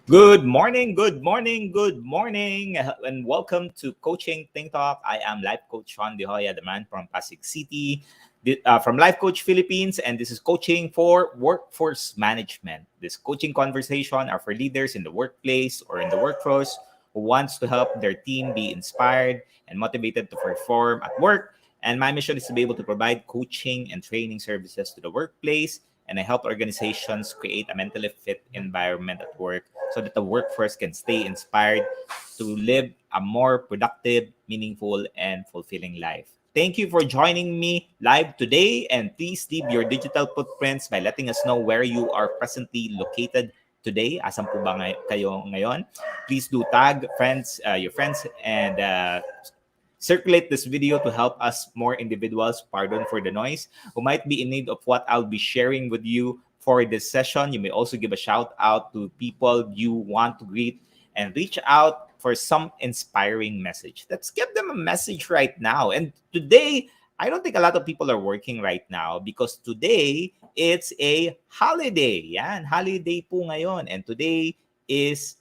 And welcome to Coaching Think Talk. I am Life Coach Shaun, the man from Pasig City, from Life Coach Philippines, and this is coaching for workforce management. This coaching conversation are for leaders in the workplace or in the workforce who wants to help their team be inspired and motivated to perform at work. And my mission is to be able to provide coaching and training services to the workplace, and I help organizations create a mentally fit environment at work so that the workforce can stay inspired to live a more productive, meaningful, and fulfilling life. Thank you for joining me live today, and please leave your digital footprints by letting us know where you are presently located today. Asan po ba kayo ngayon? Please do tag your friends, and circulate this video to help us more individuals, pardon for the noise, who might be in need of what I'll be sharing with you for this session. You may also give a shout out to people you want to greet and reach out for some inspiring message. Let's give them a message right now. And today, I don't think a lot of people are working right now because today it's a holiday. Yan, holiday po ngayon. And today is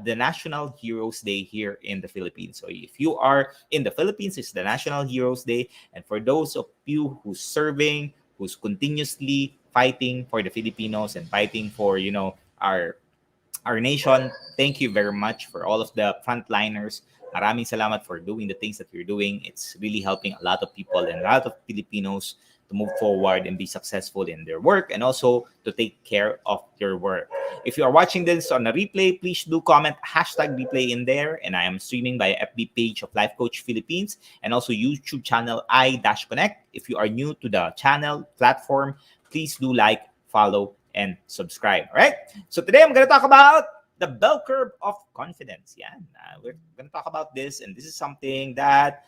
the National Heroes Day here in the Philippines. So if you are in the Philippines, it's the National Heroes Day. And for those of you who's serving, who's continuously fighting for the Filipinos and fighting for, our nation, thank you very much for all of the frontliners. Maraming salamat for doing the things that you're doing. It's really helping a lot of people and a lot of Filipinos to move forward and be successful in their work and also to take care of your work. If you are watching this on a replay, please do comment hashtag replay in there. And I am streaming by FB page of Life Coach Philippines and also YouTube channel I-Connect. If you are new to the channel platform, please do like, follow, and subscribe. All right. So today I'm going to talk about the bell curve of confidence. Yeah, we're going to talk about this, and this is uh, something that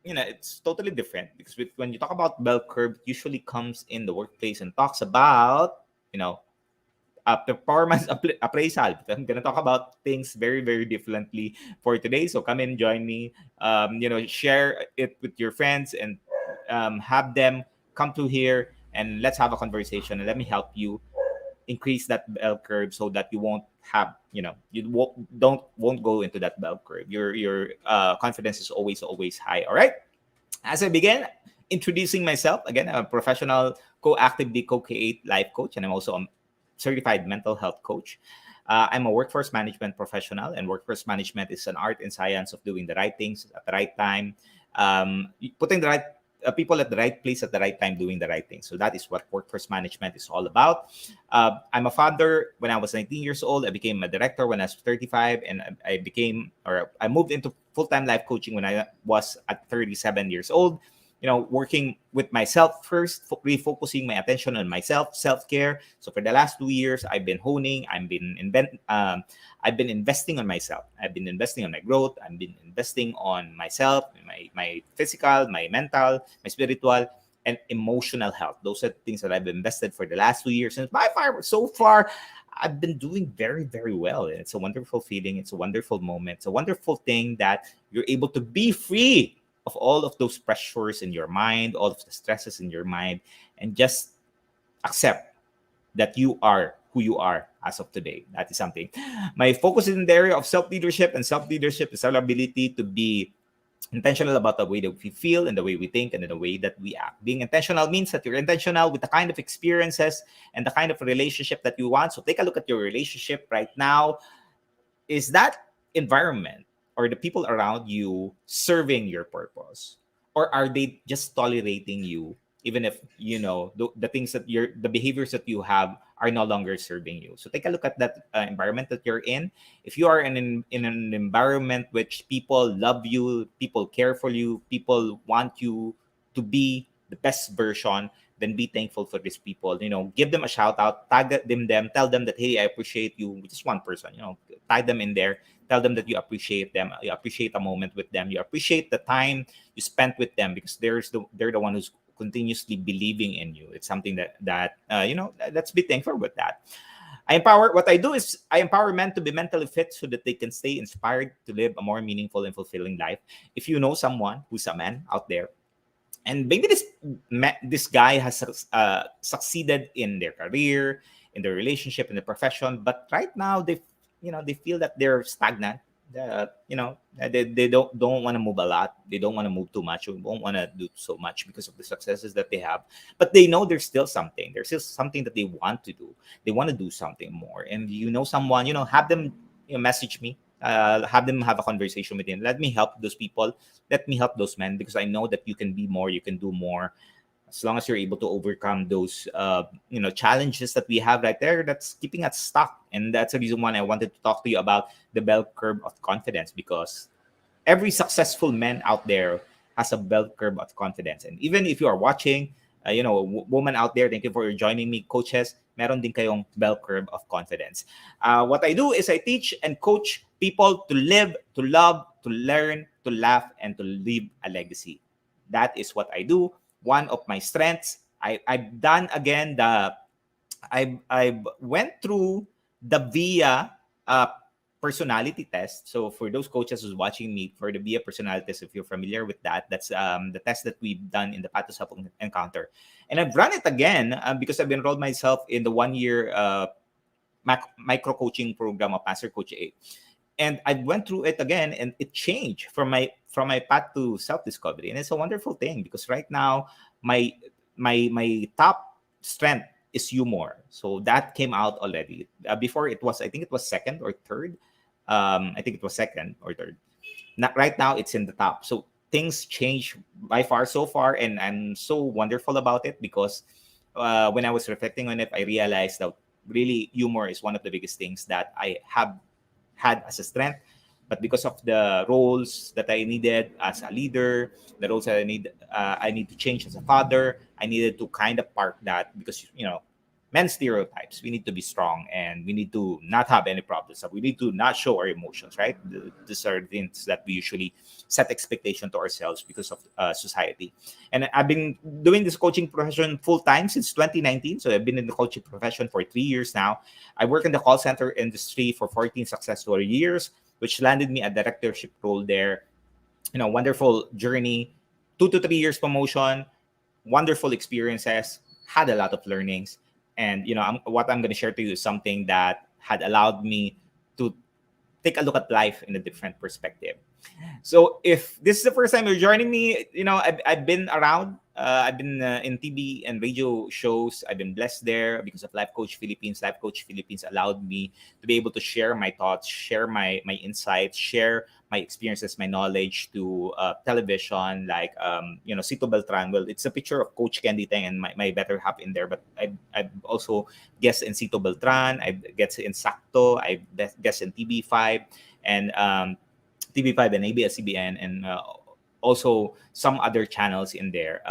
it's totally different because when you talk about bell curve, it usually comes in the workplace and talks about performance appraisal. I'm gonna talk about things very very differently for today. So come and join me. Share it with your friends and have them come to here and let's have a conversation and let me help you increase that bell curve so that you won't have won't go into that bell curve. Your confidence is always high. All right. As I begin introducing myself again, I'm a professional co-actively co-create life coach, and I'm also a certified mental health coach. I'm a workforce management professional, and workforce management is an art and science of doing the right things at the right time, putting the right people at the right place at the right time, doing the right thing. So that is what workforce management is all about. I'm a father. When I was 19 years old, I became a director when I was 35, and I moved into full-time life coaching when I was at 37 years old. Working with myself first, refocusing my attention on myself, self-care. So for the last 2 years, I've been honing, I've been investing on myself. I've been investing on my growth. I've been investing on myself, my physical, my mental, my spiritual, and emotional health. Those are the things that I've invested for the last 2 years. And by far, so far, I've been doing very, very well. And it's a wonderful feeling. It's a wonderful moment. It's a wonderful thing that you're able to be free of all of those pressures in your mind, all of the stresses in your mind, and just accept that you are who you are as of today. That is something. My focus is in the area of self-leadership, and self-leadership is our ability to be intentional about the way that we feel and the way we think and the way that we act. Being intentional means that you're intentional with the kind of experiences and the kind of relationship that you want. So take a look at your relationship right now. Is that environment or the people around you serving your purpose, or are they just tolerating you even if the things that the behaviors that you have are no longer serving you? So take a look at that environment that you're in. If you are in an environment which people love you, people care for you, people want you to be the best version, then be thankful for these people. Give them a shout out, tag them, tell them that, hey, I appreciate you. Just one person, tag them in there, tell them that you appreciate them, you appreciate a moment with them, you appreciate the time you spent with them, because they're the one who's continuously believing in you. It's something let's be thankful with that. I empower men to be mentally fit so that they can stay inspired to live a more meaningful and fulfilling life. If you know someone who's a man out there, and maybe this guy has succeeded in their career, in their relationship, in the profession, but right now they feel that they're stagnant. They don't want to move a lot. They don't want to move too much. Or don't want to do so much because of the successes that they have. But they know there's still something. There's still something that they want to do. They want to do something more. And someone, have them message me. Have them have a conversation with him. Let me help those people. Let me help those men, because I know that you can be more. You can do more, as long as you're able to overcome those challenges that we have right there that's keeping us stuck. And that's the reason why I wanted to talk to you about the bell curve of confidence, because every successful man out there has a bell curve of confidence. And even if you are watching, woman out there, thank you for joining me, coaches, meron din kayong bell curve of confidence. What I do is I teach and coach people to live, to love, to learn, to laugh, and to leave a legacy. That is what I do. One of my strengths. I've done again I went through the VIA personality test. So for those coaches who's watching me, for the VIA personality test, if you're familiar with that, that's the test that we've done in the Path to Self Encounter. And I've run it again because I've enrolled myself in the 1 year micro coaching program of Master Coach A. And I went through it again, and it changed from my path to self discovery. And it's a wonderful thing, because right now my my top strength is humor. So that came out already. Before, it was, I think it was second or third. I think it was second or third. Not right now, it's in the top. So things change by far so far, and I'm so wonderful about it, because when I was reflecting on it, I realized that really humor is one of the biggest things that I have had as a strength. But because of the roles that I needed as a leader, the roles that I need to change as a father, I needed to kind of park that, because men stereotypes. We need to be strong, and we need to not have any problems. We need to not show our emotions, right? These are things that we usually set expectation to ourselves because of society. And I've been doing this coaching profession full time since 2019. So I've been in the coaching profession for 3 years now. I work in the call center industry for 14 successful years, which landed me a directorship role there. Wonderful journey, 2 to 3 years promotion, wonderful experiences, had a lot of learnings. And what I'm going to share to you is something that had allowed me to take a look at life in a different perspective. So if this is the first time you're joining me, I've been around. I've been in TV and radio shows. I've been blessed there because of Life Coach Philippines. Life Coach Philippines allowed me to be able to share my thoughts, share my insights, share my experiences, my knowledge to television, like Cito Beltran. Well, it's a picture of Coach Candy Tang and my better half in there, but I've also guest in Cito Beltran. I've guest in Sakto. I've guest in TV5 and TV5 and ABS-CBN, and also some other channels in there.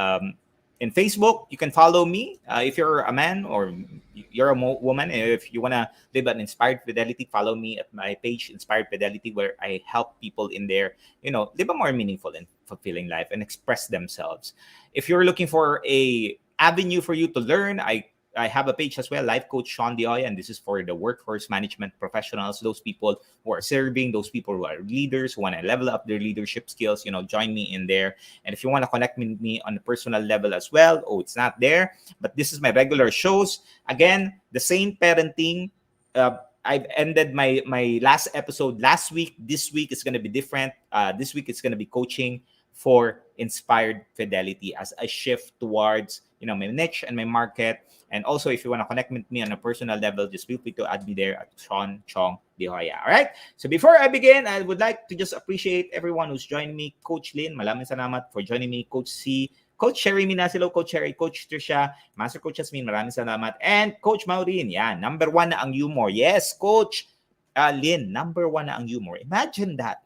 In Facebook, you can follow me if you're a man or you're a woman. If you want to live an inspired fidelity, follow me at my page, Inspired Fidelity, where I help people in there, live a more meaningful and fulfilling life and express themselves. If you're looking for a avenue for you to learn, I have a page as well, Life Coach Shaun, and this is for the workforce management professionals, those people who are serving, those people who are leaders, who want to level up their leadership skills, join me in there. And if you want to connect with me on a personal level as well, it's not there, but this is my regular shows. Again, the same parenting. I've ended my last episode last week. This week is going to be different. This week it's going to be coaching for inspired fidelity as I shift towards my niche and my market. And also, if you want to connect with me on a personal level, just feel free to add me there at Shaun Chong De Joya. All right. So before I begin, I would like to just appreciate everyone who's joined me. Coach Lynn, maraming salamat for joining me. Coach C, Coach Sherry Minasilo, Coach Sherry, Coach Trisha, Master Coach Jasmine, maraming salamat. And Coach Maureen, number one na ang humor. Yes, Coach Lynn, number one na ang humor. Imagine that.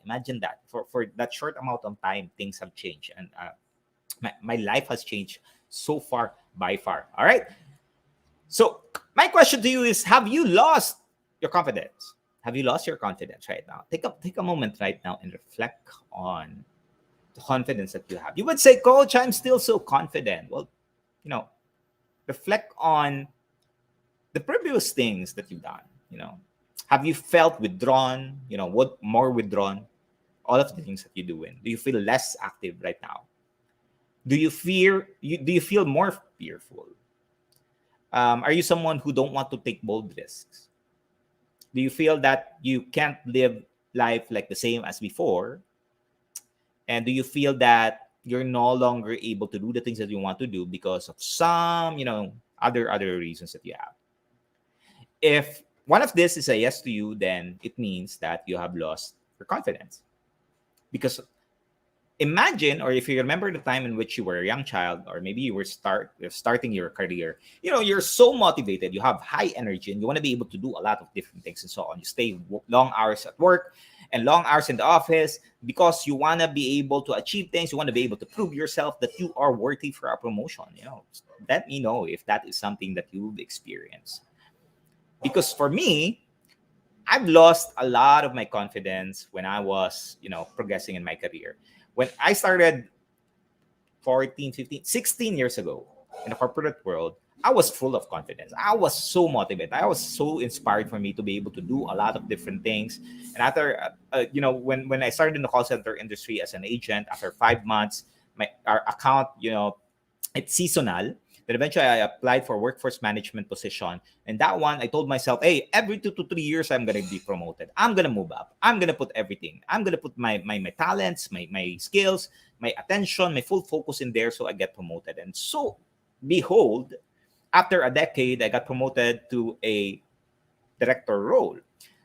For that short amount of time, things have changed. And my life has changed so far, by far. All right. So my question to you is, have you lost your confidence? Have you lost your confidence right now? Take a moment right now and reflect on the confidence that you have. You would say, Coach, I'm still so confident. Well, reflect on the previous things that you've done. Have you felt withdrawn? What more withdrawn? All of the things that you're doing. Do you feel less active right now? Do you feel more fearful? Are you someone who don't want to take bold risks? Do you feel that you can't live life like the same as before? And do you feel that you're no longer able to do the things that you want to do because of some, other reasons that you have? If one of this is a yes to you, then it means that you have lost your confidence. Because imagine, or if you remember the time in which you were a young child, or maybe you're starting your career, you're so motivated, you have high energy, and you want to be able to do a lot of different things and so on. You stay long hours at work and long hours in the office because you want to be able to achieve things. You want to be able to prove yourself that you are worthy for a promotion. Let me know if that is something that you've experienced. Because for me, I've lost a lot of my confidence when I was, progressing in my career. When I started 14, 15, 16 years ago in the corporate world, I was full of confidence. I was so motivated. I was so inspired for me to be able to do a lot of different things. And after, when I started in the call center industry as an agent, after 5 months, our account, it's seasonal. Then eventually I applied for workforce management position. And that one, I told myself, hey, every 2 to 3 years, I'm going to be promoted. I'm going to move up. I'm going to put everything. I'm going to put my talents, my skills, my attention, my full focus in there so I get promoted. And so, behold, after a decade, I got promoted to a director role.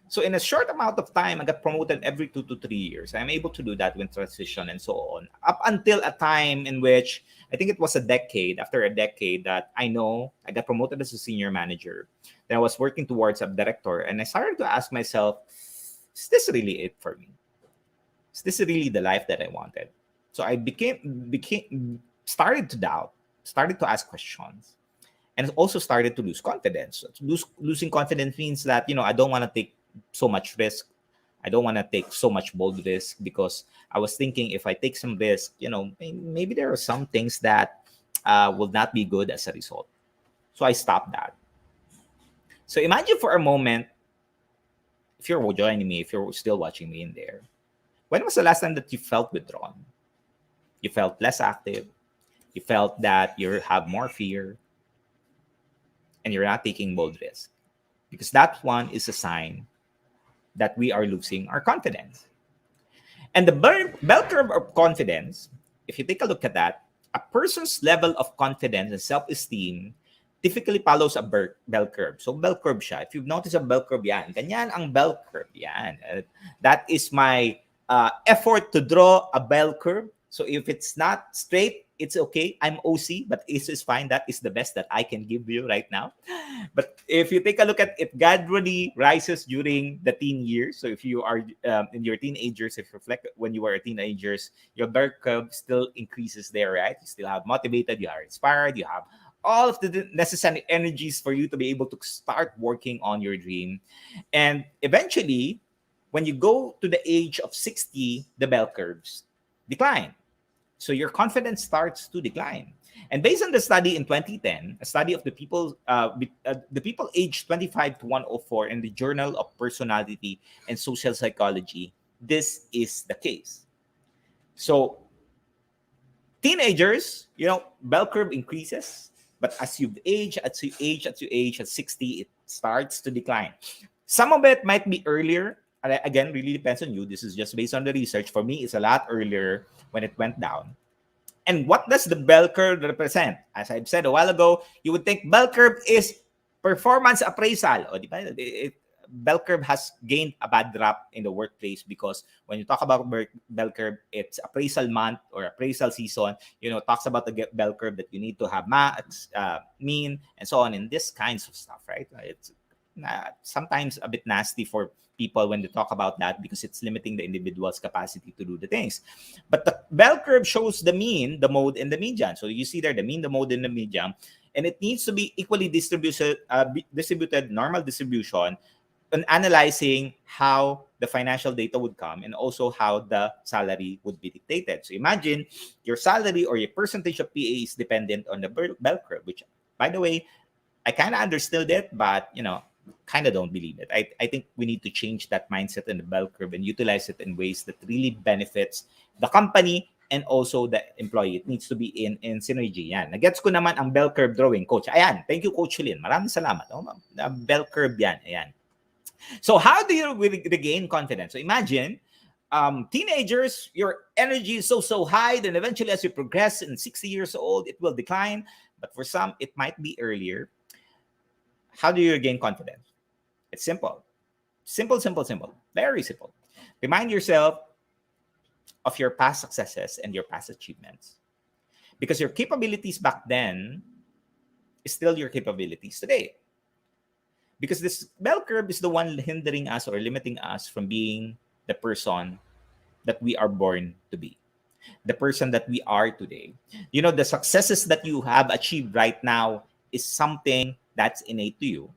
So in a short amount of time, I got promoted every 2 to 3 years. I'm able to do that with transition and so on. Up until a time in which I think it was a decade, after a decade, that I know I got promoted as a senior manager. Then I was working towards a director, and I started to ask myself, is this really it for me? Is this really the life that I wanted? So I became started to doubt, started to ask questions, and also started to lose confidence. Losing confidence means that I don't want to take so much risk. I don't want to take so much bold risk because I was thinking if I take some risk, maybe there are some things that will not be good as a result. So I stopped that. So imagine for a moment, if you're joining me, if you're still watching me in there, when was the last time that you felt withdrawn? You felt less active. You felt that you have more fear and you're not taking bold risk, because that one is a sign that we are losing our confidence. And the bell curve of confidence, if you take a look at that, a person's level of confidence and self-esteem typically follows a bell curve. So bell curve siya. If you've noticed a bell curve, yan. Ganyan ang bell curve. Yan. That is my effort to draw a bell curve. So if it's not straight, it's okay. I'm OC, but it's fine. That is the best that I can give you right now. But if you take a look at it, gradually rises during the teen years. So if you are in your teenagers, if you reflect when you were a teenagers, your bell curve still increases there, right? You still have motivated, you are inspired, you have all of the necessary energies for you to be able to start working on your dream. And eventually, when you go to the age of 60, the bell curves decline. So your confidence starts to decline. And based on the study in 2010, a study of the people aged 25 to 104 in the Journal of Personality and Social Psychology, this is the case. So teenagers, bell curve increases, but as you age, at 60, it starts to decline. Some of it might be earlier. Again, really depends on you. This is just based on the research. For me, it's a lot earlier when it went down. And what does the bell curve represent? As I've said a while ago, you would think bell curve is performance appraisal. O, di ba? Bell curve has gained a bad rap in the workplace because when you talk about bell curve, it's appraisal month or appraisal season. Talks about the bell curve that you need to have max, mean, and so on, and this kinds of stuff, right? It's sometimes a bit nasty for people when they talk about that because it's limiting the individual's capacity to do the things. But the bell curve shows the mean, the mode, and the median. So you see there the mean, the mode, and the median, and it needs to be equally distributed, normal distribution, and analyzing how the financial data would come and also how the salary would be dictated. So imagine your salary or your percentage of PA is dependent on the bell curve, which, by the way, I kind of understood it, but kind of don't believe it. I think we need to change that mindset in the bell curve and utilize it in ways that really benefits the company and also the employee. It needs to be in synergy. Yan. Nagets ko naman ang bell curve drawing, Coach. Ayan. Thank you, Coach Lynn. Maraming salamat. Oh, bell curve yan. Ayan. So how do you regain confidence? So imagine, teenagers, your energy is so high, then eventually as you progress in 60 years old, it will decline. But for some, it might be earlier. How do you regain confidence? It's simple. Simple, simple, simple. Very simple. Remind yourself of your past successes and your past achievements. Because your capabilities back then is still your capabilities today. Because this bell curve is the one hindering us or limiting us from being the person that we are born to be, the person that we are today. You know, the successes that you have achieved right now is something that's innate to you.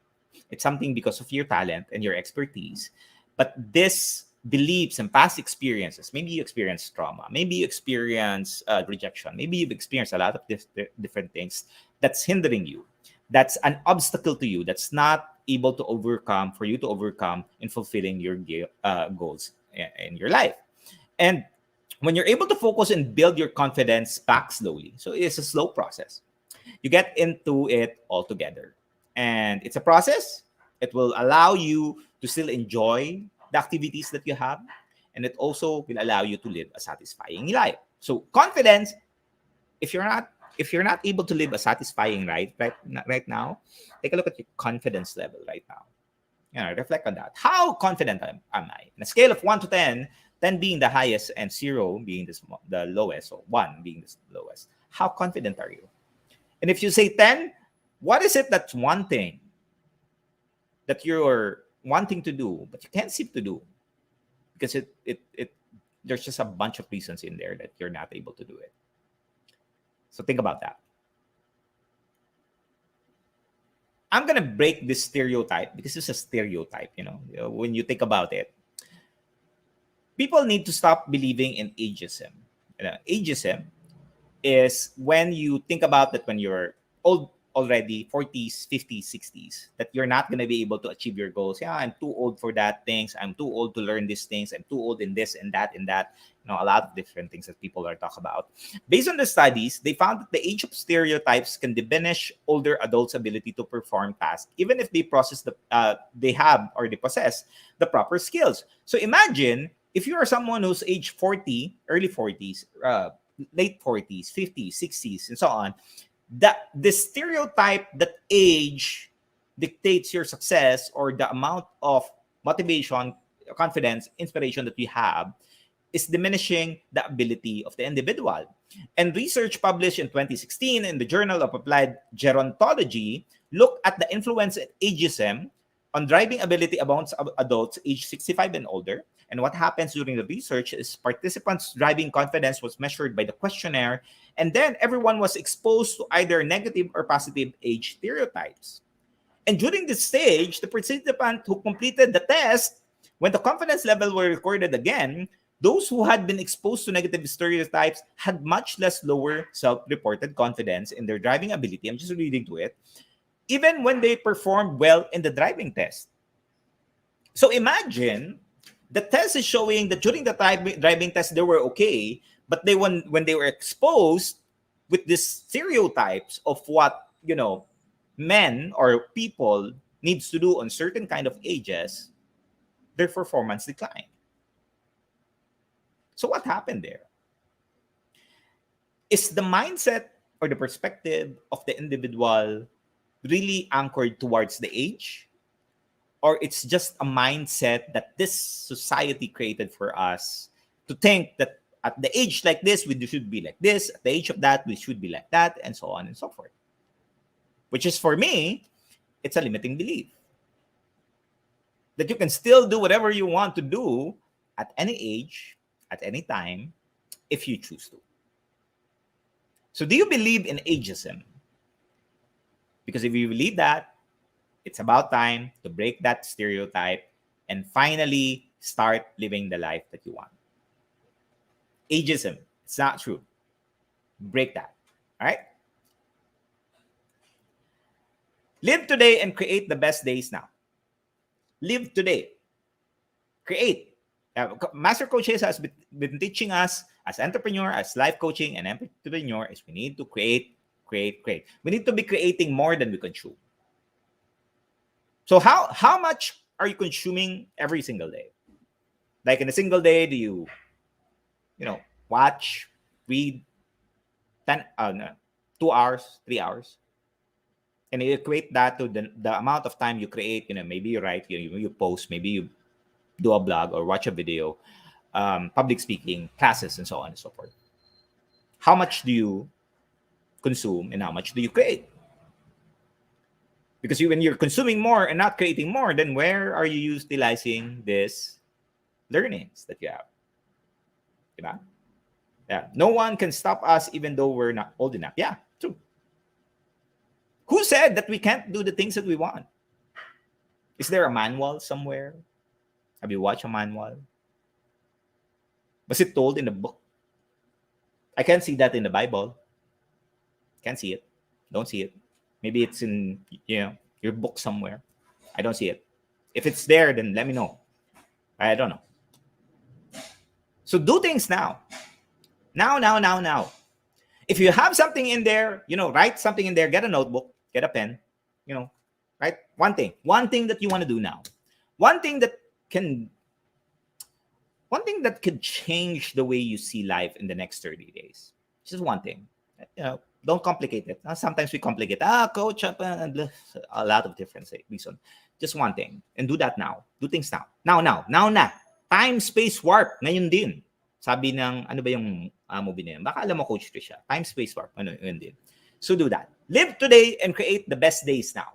It's something because of your talent and your expertise. But this beliefs and past experiences, maybe you experienced trauma, maybe you experience rejection, maybe you've experienced a lot of different things that's hindering you. That's an obstacle to you. That's not able to overcome, for you to overcome in fulfilling your goals in your life. And when you're able to focus and build your confidence back slowly, so it's a slow process, you get into it all together. And it's a process. It will allow you to still enjoy the activities that you have. And it also will allow you to live a satisfying life. So confidence, if you're not able to live a satisfying right now, take a look at your confidence level right now. Reflect on that. How confident am I? On a scale of 1 to 10, 10 being the highest and 0 being the lowest, so 1 being the lowest. How confident are you? And if you say 10, what is it that's one thing that you're wanting to do, but you can't seem to do? Because it there's just a bunch of reasons in there that you're not able to do it. So think about that. I'm gonna break this stereotype because it's a stereotype, when you think about it. People need to stop believing in ageism. Ageism is when you think about that when you're old already, 40s, 50s, 60s, that you're not going to be able to achieve your goals. Yeah, I'm too old for that things. I'm too old to learn these things. I'm too old in this and that and that. A lot of different things that people are talking about. Based on the studies, they found that the age of stereotypes can diminish older adults' ability to perform tasks, even if they have or they possess the proper skills. So imagine if you are someone who's age 40, early 40s, late 40s, 50s, 60s, and so on, that the stereotype that age dictates your success or the amount of motivation, confidence, inspiration that you have is diminishing the ability of the individual. And research published in 2016 in the Journal of Applied Gerontology looked at the influence of ageism on driving ability amongst adults aged 65 and older. And what happens during the research is participants' driving confidence was measured by the questionnaire, and then everyone was exposed to either negative or positive age stereotypes. And during this stage, the participant who completed the test, when the confidence level were recorded again, those who had been exposed to negative stereotypes had much less lower self-reported confidence in their driving ability. I'm just reading to it. Even when they performed well in the driving test. So imagine the test is showing that during the driving test they were okay, but when they were exposed with these stereotypes of what men or people needs to do on certain kind of ages, their performance declined. So what happened there? Is the mindset or the perspective of the individual really anchored towards the age? Or it's just a mindset that this society created for us to think that at the age like this, we should be like this. At the age of that, we should be like that, and so on and so forth. Which is, for me, it's a limiting belief. That you can still do whatever you want to do at any age, at any time, if you choose to. So do you believe in ageism? Because if you believe that, it's about time to break that stereotype and finally start living the life that you want. Ageism, it's not true. Break that. All right? Live today and create the best days now. Live today. Create. Master Coaches has been teaching us as entrepreneur, as life coaching and entrepreneur, is we need to create, create, create. We need to be creating more than we consume. So how much are you consuming every single day? Like in a single day, do you watch, read 10 no, 2 hours, 3 hours? And you equate that to the amount of time you create. Maybe you write, you post, maybe you do a blog or watch a video, public speaking classes, and so on and so forth. How much do you consume and how much do you create? Because when you're consuming more and not creating more, then where are you utilizing these learnings that you have? Diba? Yeah. No one can stop us even though we're not old enough. Yeah, true. Who said that we can't do the things that we want? Is there a manual somewhere? Have you watched a manual? Was it told in the book? I can't see that in the Bible. Can't see it. Don't see it. Maybe it's in your book somewhere. I don't see it. If it's there, then let me know. I don't know. So do things now. Now. If you have something in there, write something in there. Get a notebook. Get a pen. Write one thing. One thing that you want to do now. One thing that could change the way you see life in the next 30 days. Just one thing. Don't complicate it. Sometimes we complicate. Coach, a lot of different reasons. Just one thing. And do that now. Do things now. Now na. Time, space, warp. Ngayon din. Sabi ng, ano ba yung movie na yun? Baka alam mo, Coach Trisha. Time, space, warp. Yun din. So do that. Live today and create the best days now.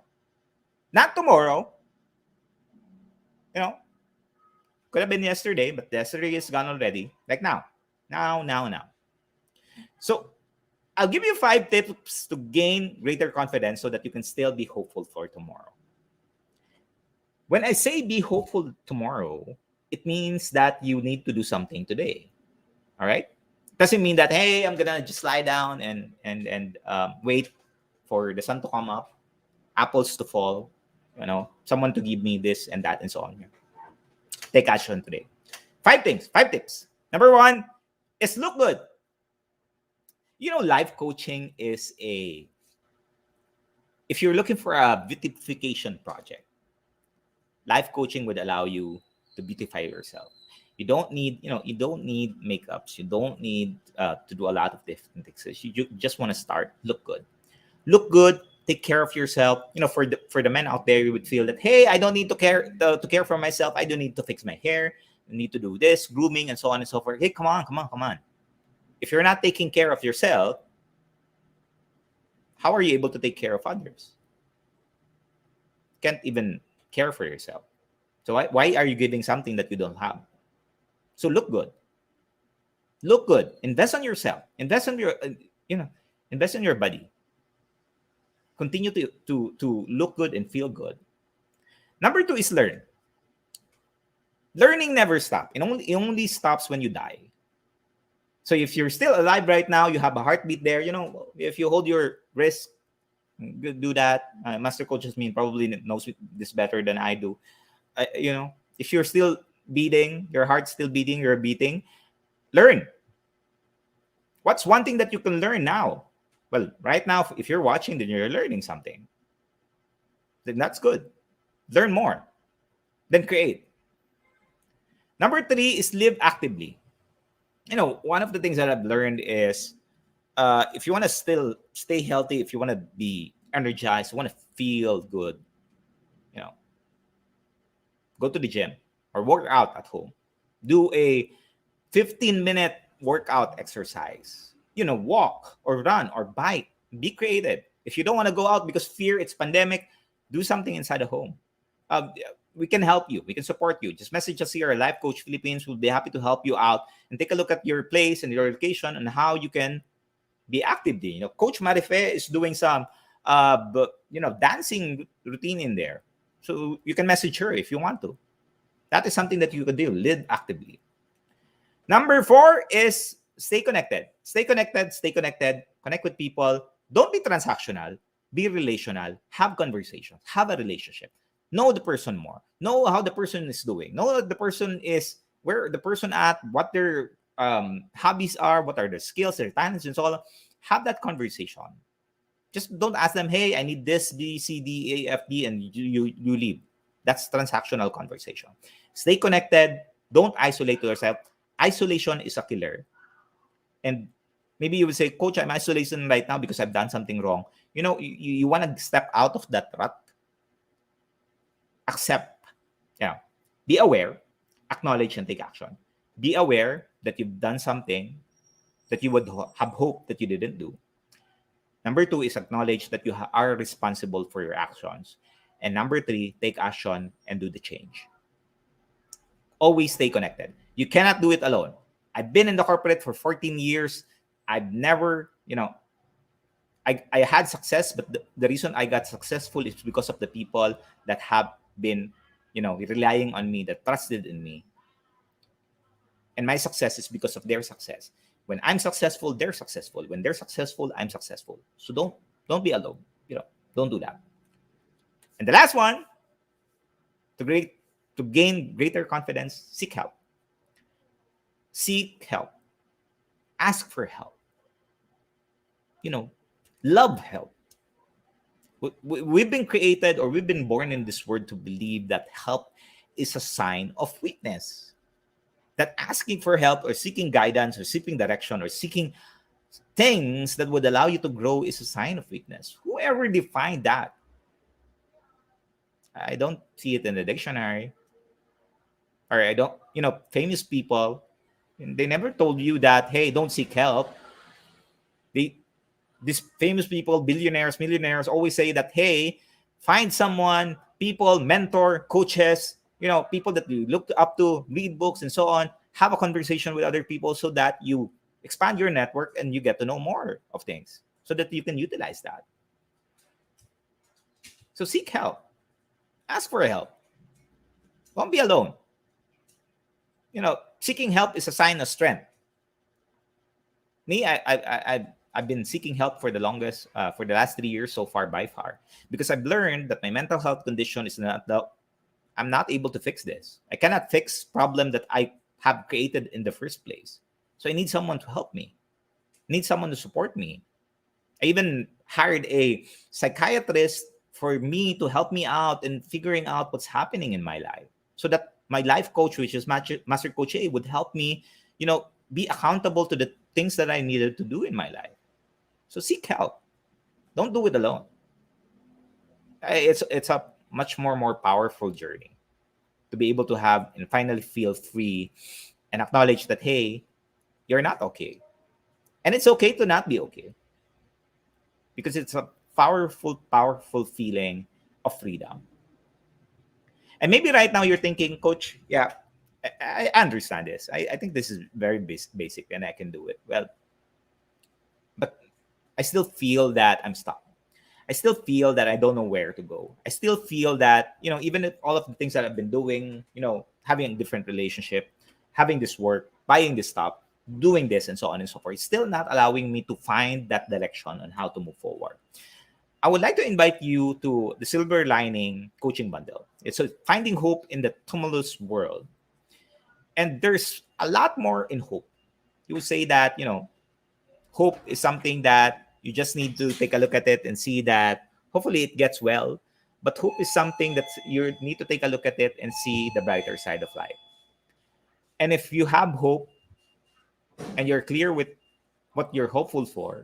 Not tomorrow. Could have been yesterday, but yesterday is gone already. Like now. Now. So, I'll give you 5 tips to gain greater confidence so that you can still be hopeful for tomorrow. When I say be hopeful tomorrow, it means that you need to do something today. All right? It doesn't mean that, hey, I'm going to just lie down and wait for the sun to come up, apples to fall, someone to give me this and that and so on. Take action today. 5 tips. Number 1 is look good. Life coaching is if you're looking for a beautification project, life coaching would allow you to beautify yourself. You don't need makeups. You don't need to do a lot of different things. You just want to start. Look good. Take care of yourself. For the men out there, you would feel that, hey, I don't need to care for myself. I don't need to fix my hair. I need to do this, grooming, and so on and so forth. Hey, come on. If you're not taking care of yourself, how are you able to take care of others? Can't even care for yourself. So why are you giving something that you don't have? So look good. Invest on yourself. Invest on your body. Continue to look good and feel good. Number 2 is learn. Learning never stops. It only stops when you die. So if you're still alive right now, you have a heartbeat there. If you hold your wrist, do that. Master Coach probably knows this better than I do. If you're still beating, your heart's still beating, you're beating, learn. What's one thing that you can learn now? Well, right now, if you're watching, then you're learning something. Then that's good. Learn more. Then create. Number 3 is live actively. One of the things that I've learned is if you want to still stay healthy, if you want to be energized, you want to feel good, go to the gym or work out at home. Do a 15-minute workout exercise. Walk or run or bike. Be creative. If you don't want to go out because fear it's pandemic, do something inside the home. We can help you. We can support you. Just message us here at Life Coach Philippines. We'll be happy to help you out and take a look at your place and your location and how you can be active. Coach Marife is doing some, dancing routine in there. So you can message her if you want to. That is something that you can do. Live actively. Number 4 is stay connected. Stay connected. Connect with people. Don't be transactional. Be relational. Have conversations. Have a relationship. Know the person more. Know how the person is doing. Know what the person is where the person at, what their hobbies are, what are their skills, their talents, and so on. Have that conversation. Just don't ask them, hey, I need this, B, C, D, A, F, D, and you leave. That's transactional conversation. Stay connected. Don't isolate yourself. Isolation is a killer. And maybe you would say, Coach, I'm isolation right now because I've done something wrong. You want to step out of that rut. Accept. Yeah. Be aware. Acknowledge and take action. Be aware that you've done something that you would have hoped that you didn't do. Number two is acknowledge that you are responsible for your actions. And number three, take action and do the change. Always stay connected. You cannot do it alone. I've been in the corporate for 14 years. I've never, I had success, but the reason I got successful is because of the people that have been, relying on me, that trusted in me. And my success is because of their success. When I'm successful, they're successful. When they're successful, I'm successful. So don't be alone. Don't do that. And the last one, to gain greater confidence, seek help. Seek help. Ask for help. Love help. We've been created, or we've been born in this world to believe that help is a sign of weakness. That asking for help or seeking guidance or seeking direction or seeking things that would allow you to grow is a sign of weakness. Whoever defined that? I don't see it in the dictionary. Or I don't, famous people, they never told you that, hey, don't seek help. These famous people, billionaires, millionaires, always say that, hey, find someone, people, mentor, coaches, people that you look up to, read books and so on, have a conversation with other people so that you expand your network and you get to know more of things so that you can utilize that. So seek help. Ask for help. Don't be alone. Seeking help is a sign of strength. Me, I've been seeking help for the last 3 years so far by far, because I've learned that my mental health condition is I'm not able to fix this. I cannot fix problem that I have created in the first place. So I need someone to help me. I need someone to support me. I even hired a psychiatrist for me to help me out in figuring out what's happening in my life, so that my life coach, which is Master Coach A, would help me, be accountable to the things that I needed to do in my life. So seek help. Don't do it alone. It's a much more powerful journey to be able to have and finally feel free and acknowledge that, hey, you're not okay. And it's okay to not be okay. Because it's a powerful feeling of freedom. And maybe right now you're thinking, Coach, yeah, I understand this. I think this is very basic and I can do it. Well, but I still feel that I'm stuck. I still feel that I don't know where to go. I still feel that, even if all of the things that I've been doing, having a different relationship, having this work, buying this stuff, doing this, and so on and so forth, it's still not allowing me to find that direction on how to move forward. I would like to invite you to the Silver Lining Coaching Bundle. It's finding hope in the tumultuous world. And there's a lot more in hope. You would say that, hope is something that you just need to take a look at it and see that hopefully it gets well. But hope is something that you need to take a look at it and see the brighter side of life. And if you have hope and you're clear with what you're hopeful for,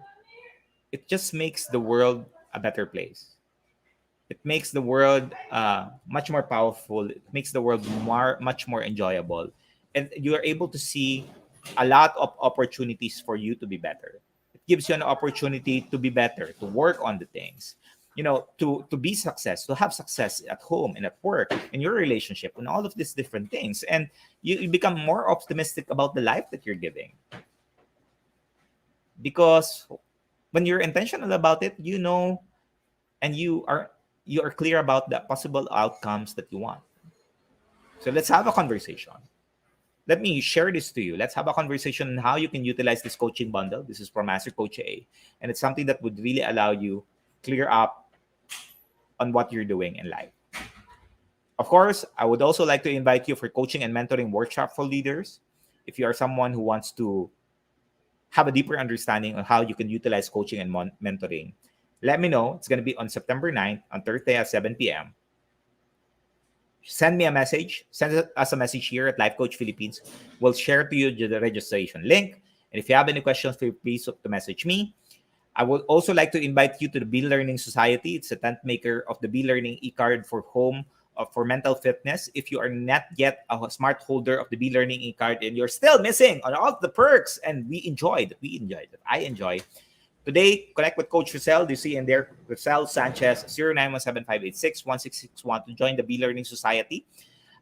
it just makes the world a better place. It makes the world much more powerful. It makes the world much more enjoyable. And you are able to see a lot of opportunities for you to be better. It gives you an opportunity to be better, to work on the things, to be to have success at home and at work, in your relationship, and all of these different things. And you become more optimistic about the life that you're giving. Because when you're intentional about it, and you are clear about the possible outcomes that you want. So let's have a conversation. Let me share this to you. Let's have a conversation on how you can utilize this coaching bundle. This is from Master Coach A. And it's something that would really allow you clear up on what you're doing in life. Of course, I would also like to invite you for coaching and mentoring workshop for leaders. If you are someone who wants to have a deeper understanding on how you can utilize coaching and mentoring, let me know. It's going to be on September 9th on Thursday at 7 p.m. Send me a message. Send us a message here at Life Coach Philippines. We'll share to you the registration link. And if you have any questions, feel free to message me. I would also like to invite you to the Be Learning Society. It's a tent maker of the Be Learning e-card for home for mental fitness. If you are not yet a smart holder of the Be Learning e-card and you're still missing on all the perks, and we enjoyed it. I enjoy. Today, connect with Coach Rizal. You see in there, Rizal Sanchez, 0917-586-1661 to join the Be Learning Society.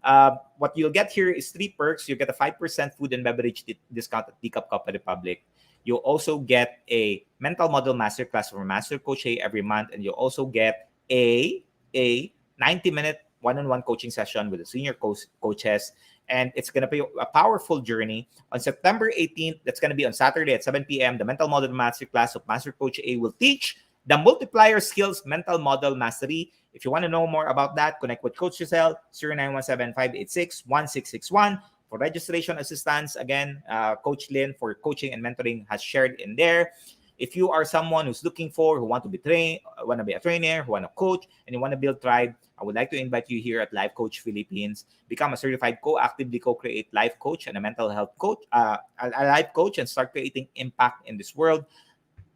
What you'll get here is 3 perks. You get a 5% food and beverage discount at Teacup Copa Republic. You'll also get a mental model masterclass from Master Coach A every month, and you'll also get a 90-minute one-on-one coaching session with the senior coaches. And it's going to be a powerful journey. On September 18th, that's going to be on Saturday at 7 p.m., the Mental Model Masterclass of Master Coach A will teach the multiplier skills mental model mastery. If you want to know more about that, connect with Coach Giselle, 0917-586-1661. For registration assistance, again, Coach Lynn for coaching and mentoring has shared in there. If you are someone who's looking who want to be a trainer, who want to coach, and you want to build tribe, I would like to invite you here at Life Coach Philippines. Become a certified co-actively co-create life coach and a mental health coach, a life coach, and start creating impact in this world.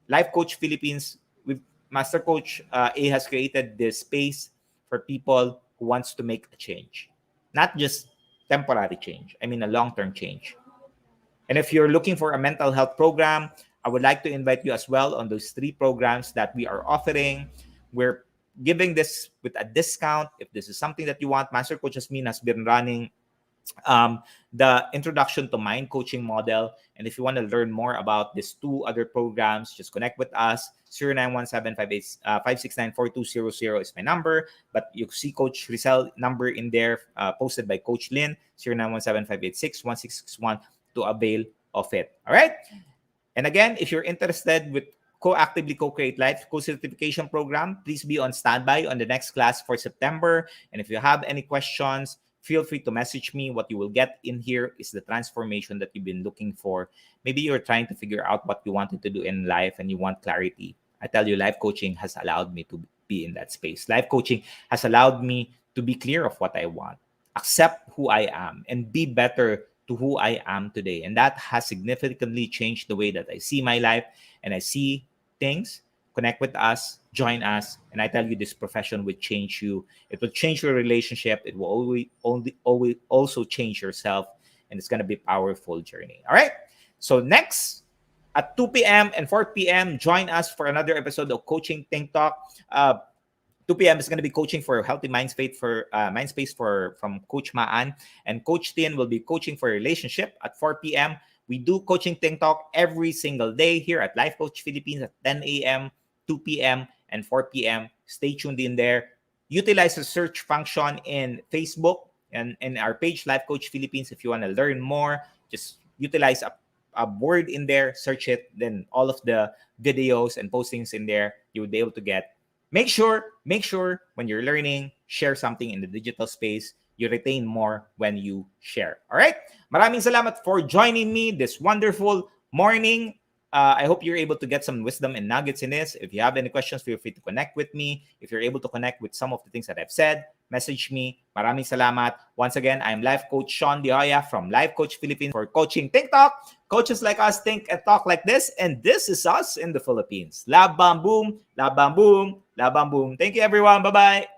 Life Coach Philippines, with Master Coach A has created this space for people who wants to make a change, not just temporary change. I mean a long-term change. And if you're looking for a mental health program, I would like to invite you as well on those 3 programs that we are offering. We're giving this with a discount. If this is something that you want, Master Coach Jasmine has been running the Introduction to Mind Coaching Model. And if you want to learn more about these 2 other programs, just connect with us. 0917-569-4200 is my number. But you see Coach Rizal number in there, posted by Coach Lynn, 0917-586-1661 to avail of it. All right? And again, if you're interested with Co-Actively Co-Create Life Co-Certification Program, please be on standby on the next class for September. And if you have any questions, feel free to message me. What you will get in here is the transformation that you've been looking for. Maybe you're trying to figure out what you wanted to do in life and you want clarity. I tell you, life coaching has allowed me to be in that space. Life coaching has allowed me to be clear of what I want, accept who I am, and be better to who I am today. And that has significantly changed the way that I see my life and I see things. Connect with us, join us, and I tell you, this profession will change you. It will change your relationship. It will always also change yourself, and it's going to be a powerful journey. All right. So next at 2 p.m. and 4 p.m., join us for another episode of Coaching Think Talk. 2 p.m. is going to be coaching for Healthy Mindspace from Coach Maan, and Coach Tien will be coaching for relationship at 4 p.m. We do Coaching Think Talk every single day here at Life Coach Philippines at 10 a.m., 2 p.m., and 4 p.m. Stay tuned in there. Utilize the search function in Facebook and in our page, Life Coach Philippines. If you want to learn more, just utilize a word in there, search it, then all of the videos and postings in there, you will be able to get. Make sure when you're learning, share something in the digital space. You retain more when you share. All right? Maraming salamat for joining me this wonderful morning. I hope you're able to get some wisdom and nuggets in this. If you have any questions, feel free to connect with me. If you're able to connect with some of the things that I've said, message me. Maraming salamat. Once again, I'm Life Coach Shaun Joya from Life Coach Philippines for Coaching Think Talk. Coaches like us think and talk like this, and this is us in the Philippines. Lab, bam, boom. Lab, bam, boom. Lab, bam, boom. Thank you, everyone. Bye-bye.